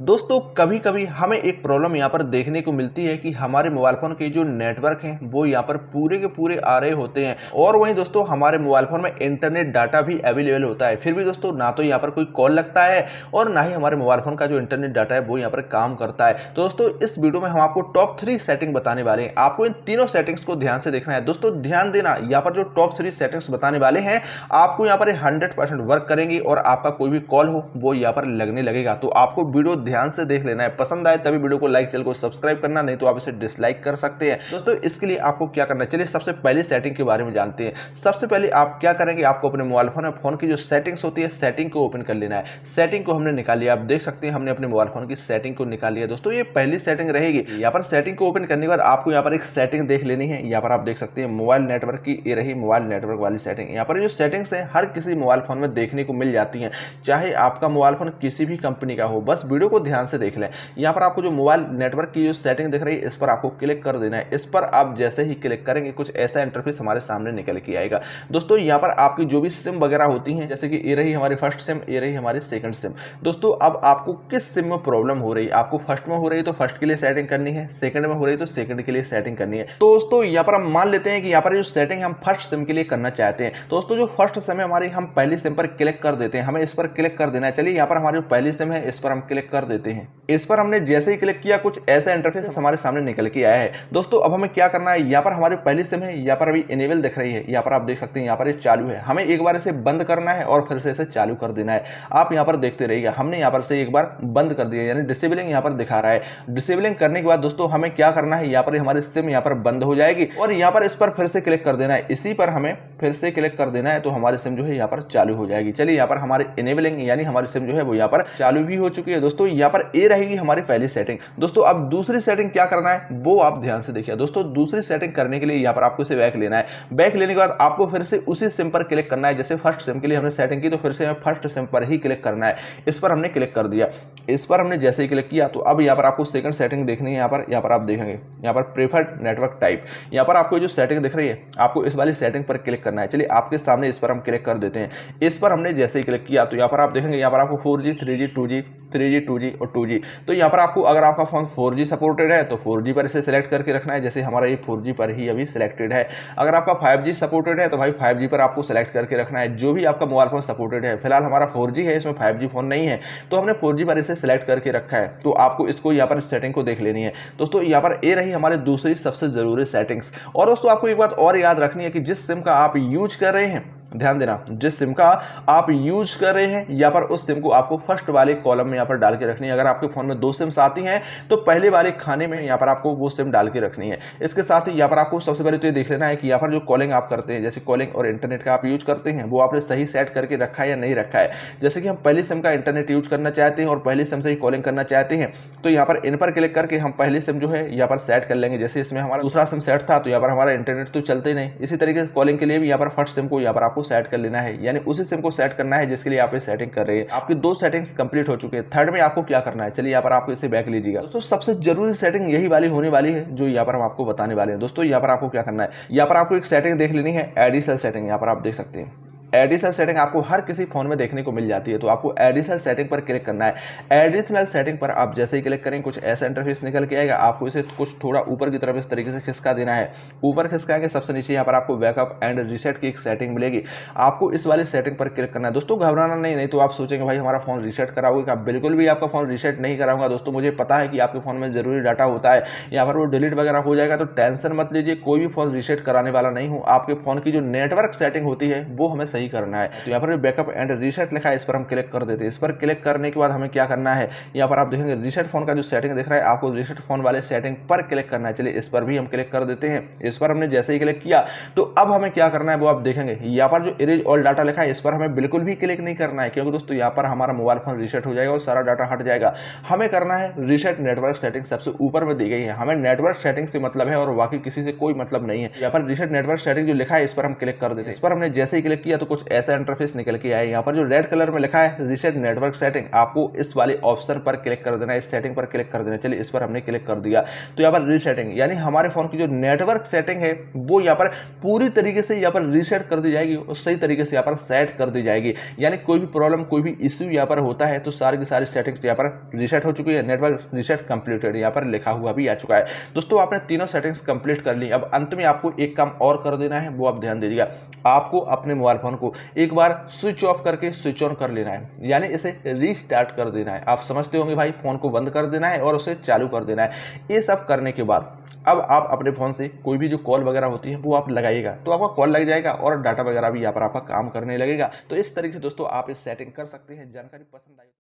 दोस्तों कभी कभी हमें एक प्रॉब्लम यहाँ पर देखने को मिलती है कि हमारे मोबाइल फोन के जो नेटवर्क हैं वो यहाँ पर पूरे के पूरे आ रहे होते हैं और वहीं दोस्तों हमारे मोबाइल फोन में इंटरनेट डाटा भी अवेलेबल होता है। फिर भी दोस्तों ना तो यहाँ पर कोई कॉल लगता है और ना ही हमारे मोबाइल फोन का जो इंटरनेट डाटा है वो यहाँ पर काम करता है। तो दोस्तों इस वीडियो में हम आपको टॉप 3 सेटिंग बताने वाले हैं। आपको इन तीनों सेटिंग्स को ध्यान से देखना है। दोस्तों ध्यान देना, यहाँ पर जो टॉप 3 सेटिंग्स बताने वाले हैं आपको यहाँ पर 100% वर्क करेंगी और आपका कोई भी कॉल हो वो यहाँ पर लगने लगेगा। तो आपको वीडियो ध्यान से देख लेना है। पसंद आए तभी वीडियो को लाइक, चैनल को सब्सक्राइब करना, नहीं तो आप इसे डिसलाइक कर सकते हैं। दोस्तों इसके लिए आपको क्या करना है, चलिए सबसे पहले सेटिंग के बारे में जानते हैं। सबसे पहले आप क्या करेंगे, आपको अपने मोबाइल फोन में फोन की जो सेटिंग्स होती है सेटिंग को ओपन कर लेना है। सेटिंग को हमने निकाल लिया, आप देख सकते हैं हमने अपने मोबाइल फोन की सेटिंग को निकाल लिया। दोस्तों ये पहली सेटिंग रहेगी। यहाँ पर सेटिंग को ओपन करने के बाद आपको यहाँ पर एक सेटिंग देख लेनी है। यहाँ पर आप देख सकते हैं मोबाइल नेटवर्क की, ये रही मोबाइल नेटवर्क वाली सेटिंग। यहाँ पर जो सेटिंग्स है हर किसी मोबाइल फोन में देखने को मिल जाती हैं, चाहे आपका मोबाइल फोन किसी भी कंपनी का हो। बस वीडियो को ध्यान से देख लें। यहाँ पर आपको जो मोबाइल नेटवर्क की जो सेटिंग दिख रही है इस पर आपको क्लिक कर देना है। इस पर आप जैसे ही क्लिक करेंगे कुछ ऐसा इंटरफेस हमारे सामने निकल के आएगा। दोस्तों यहाँ पर आपकी जो भी सिम वगैरह होती हैं, जैसे कि ये रही हमारी फर्स्ट सिम, ये रही हमारी सेकंड सिम। दोस्तों अब आपको किस सिम में प्रॉब्लम हो रही है, आपको फर्स्ट में हो रही है तो फर्स्ट के लिए सेटिंग करनी है, सेकंड में हो रही है तो सेकंड के लिए सेटिंग करनी है। तो दोस्तों यहाँ पर हम मान लेते हैं कि यहाँ पर जो सेटिंग हम फर्स्ट सिम के लिए करना चाहते हैं। दोस्तों जो फर्स्ट सिम है हमारी, हम पहली सिम पर क्लिक कर देते हैं। हमें इस पर क्लिक कर देना है। चलिए यहाँ पर हमारी जो पहली सिम है इस पर हम क्लिक कर देते हैं। इस पर हमने जैसे ही क्लिक किया कुछ ऐसा इंटरफेस हमारे सामने निकल के आया है। दोस्तों अब हमें क्या करना है, यहाँ पर हमारी पहली सिम है, यहाँ पर अभी इनेबल दिख रही है, यहाँ पर आप देख सकते हैं यहाँ पर ये चालू है। हमें एक बार इसे बंद करना है और फिर से इसे चालू कर देना है। आप यहाँ पर देखते रहिएगा, हमने यहाँ पर से एक बार बंद कर दिया, यानी डिसेबलिंग यहाँ पर दिखा रहा है। डिसेबलिंग करने के बाद दोस्तों हमें क्या करना है, यहाँ पर हमारी सिम यहाँ पर बंद हो जाएगी और यहाँ पर इस पर फिर से क्लिक कर देना है। इसी पर हमें फिर से क्लिक कर देना है तो हमारी सिम जो है यहाँ पर चालू हो जाएगी। चलिए यहाँ पर हमारी इनेबलिंग यानी हमारी सिम जो है वो यहाँ पर चालू भी हो चुकी है। दोस्तों यहाँ पर ये रहेगी हमारी पहली सेटिंग। दोस्तों अब दूसरी सेटिंग क्या करना है वो आप ध्यान से देखिए। दोस्तों दूसरी सेटिंग करने के लिए यहाँ पर आपको इसे बैक लेना है। बैक लेने के बाद आपको फिर से उसी सिम पर क्लिक करना है। जैसे फर्स्ट सिम के लिए हमने सेटिंग की तो फिर से हमें फर्स्ट सिम पर ही क्लिक करना है। इस पर हमने क्लिक कर दिया। इस पर हमने जैसे ही क्लिक किया तो अब यहाँ पर आपको सेकंड सेटिंग देखनी है। यहाँ पर आप देखेंगे यहाँ पर प्रेफर्ड नेटवर्क टाइप, यहाँ पर आपको जो सेटिंग दिख रही है आपको इस वाली सेटिंग पर क्लिक करना है। चलिए आपके सामने इस पर हम क्लिक कर देते हैं। इस पर हमने जैसे ही क्लिक किया तो यहाँ पर आप देखेंगे यहाँ पर आपको 4G 3G 2G 3G 2G और 2G। तो यहाँ पर आपको अगर आपका फोन 4G सपोर्टेड है तो 4G पर इसे सिलेक्ट करके रखना है। जैसे हमारा ये 4G पर ही अभी सिलेक्टेड है। अगर आपका 5G सपोर्टेड है तो भाई 5G पर आपको सिलेक्ट करके रखना है। जो भी आपका मोबाइल फोन सपोर्टेड है, फिलहाल हमारा 4G है, इसमें 5G फोन नहीं है तो हमने 4G पर इसे सिलेक्ट करके रखा है। तो आपको इसको यहाँ पर सेटिंग को देख लेनी है। दोस्तों यहाँ पर ये रही हमारी दूसरी सबसे जरूरी सेटिंग्स। और दोस्तों आपको एक बात और याद रखनी है कि जिस सिम का आप यूज कर रहे हैं, ध्यान देना, जिस सिम का आप यूज कर रहे हैं यहाँ पर उस सिम को आपको फर्स्ट वाले कॉलम में यहाँ पर डाल के रखनी है। अगर आपके फोन में 2 सिम्स आती हैं तो पहले वाले खाने में यहाँ पर आपको वो सिम डाल के रखनी है। इसके साथ ही यहाँ पर आपको सबसे पहले तो ये देख लेना है कि यहाँ पर जो कॉलिंग आप करते हैं, जैसे कॉलिंग और इंटरनेट का आप यूज करते हैं, वो आपने सही सेट करके रखा है या नहीं रखा है। जैसे कि हम पहली सिम का इंटरनेट यूज करना चाहते हैं और पहली सिम से ही कॉलिंग करना चाहते हैं तो यहाँ पर इन पर क्लिक करके हम पहली सिम जो है यहाँ पर सेट कर लेंगे। जैसे इसमें हमारा दूसरा सिम सेट था तो यहाँ पर हमारा इंटरनेट तो चलते ही नहीं। इसी तरीके से कॉलिंग के लिए भी यहाँ पर फर्स्ट सिम को यहाँ पर आपको सेट कर लेना है, यानी उसी सिम को सेट करना है जिसके लिए आप ये सेटिंग कर रहे हैं। आपकी 2 सेटिंग्स कंप्लीट हो चुके हैं। थर्ड में आपको क्या करना है, चलिए यहाँ पर आपको इसे बैक लीजिएगा। दोस्तों सबसे जरूरी सेटिंग यही वाली होने वाली है जो यहाँ पर हम आपको बताने वाले हैं। दोस्तों यहाँ पर आपको क्या करना है, यहाँ पर आपको एक सेटिंग देख लेनी है, एडिशनल सेटिंग। यहाँ पर आप देख सकते हैं एडिशनल सेटिंग आपको हर किसी फोन में देखने को मिल जाती है। तो आपको एडिशनल सेटिंग पर क्लिक करना है। एडिशनल सेटिंग पर आप जैसे ही क्लिक करेंगे कुछ ऐसा इंटरफेस निकल के आएगा। आपको इसे कुछ थोड़ा ऊपर की तरफ इस तरीके से खिसका देना है। ऊपर खिसकाएंगे सबसे नीचे यहाँ पर आपको बैकअप एंड रीसेट की एक सेटिंग मिलेगी। आपको इस वाली सेटिंग पर क्लिक करना है। दोस्तों घबराना नहीं तो आप सोचेंगे भाई हमारा फोन रीसेट कराओगे। आप बिल्कुल भी आपका फोन रीसेट नहीं कराऊंगा। दोस्तों मुझे पता है कि आपके फोन में जरूरी डाटा होता है, यहाँ पर वो डिलीट वगैरह हो जाएगा, तो टेंशन मत लीजिए। कोई भी फोन रीसेट कराने वाला नहीं हूँ। आपके फोन की जो नेटवर्क सेटिंग होती है वो हमें सही करना है। तो यहाँ पर बैकअप एंड रीसेट लिखा है, इस पर हम क्लिक कर देते हैं। इस पर क्लिक करने के बाद हमें क्या करना है, यहाँ पर आप देखेंगे रीसेट फोन का जो सेटिंग दिख रहा है, आपको रीसेट फोन वाले सेटिंग पर क्लिक करना है। चलिए इस पर भी हम क्लिक कर देते हैं। इस पर हमने जैसे ही क्लिक किया तो अब हमें क्या करना है वो आप देखेंगे। यहाँ पर जो इरेज ऑल डाटा लिखा है इस पर हमें बिल्कुल भी क्लिक नहीं करना है, क्योंकि दोस्तों यहाँ पर हमारा मोबाइल फोन रीसेट हो जाएगा और सारा डाटा हट जाएगा। हमें करना है रीसेट नेटवर्क सेटिंग, सबसे ऊपर में दी गई है। हमें नेटवर्क सेटिंग से मतलब है और बाकी किसी से कोई मतलब नहीं है। यहाँ पर रीसेट नेटवर्क सेटिंग जो लिखा है इस पर हम क्लिक कर देते हैं। इस पर हमने जैसे ही क्लिक किया तो तो कुछ ऐसा इंटरफेस निकल के आया। यहाँ पर जो रेड कलर में लिखा है रीसेट नेटवर्क सेटिंग, आपको इस वाले ऑप्शन पर क्लिक कर देना है, इस सेटिंग पर क्लिक कर देना। चलिए इस पर हमने क्लिक कर दिया तो यहाँ पर रीसेटिंग यानी हमारे फोन की जो नेटवर्क सेटिंग है वो यहाँ पर पूरी तरीके से यहाँ पर रीसेट कर दी जाएगी और सही तरीके से यहाँ पर सेट कर दी जाएगी। यानी कोई भी प्रॉब्लम कोई भी इश्यू यहाँ पर होता है तो सारी की सारी सेटिंग्स यहाँ पर रीसेट हो चुकी है। नेटवर्क रीसेट कंप्लीटेड यहाँ पर लिखा हुआ भी आ चुका है। दोस्तों आपने तीनों सेटिंग्स कंप्लीट कर ली। अब अंत में आपको एक काम और कर देना है, वो आप ध्यान दीजिएगा। आपको अपने मोबाइल फोन को एक बार स्विच ऑफ करके स्विच ऑन कर लेना है, यानी इसे रीस्टार्ट कर देना है। आप समझते होंगे भाई, फोन को बंद कर देना है और उसे चालू कर देना है। ये सब करने के बाद अब आप अपने फोन से कोई भी जो कॉल वगैरह होती है वो आप लगाइएगा तो आपका कॉल लग जाएगा और डाटा वगैरह भी यहाँ पर आपका काम करने लगेगा। तो इस तरीके से दोस्तों आप इस सेटिंग कर सकते हैं। जानकारी पसंद आई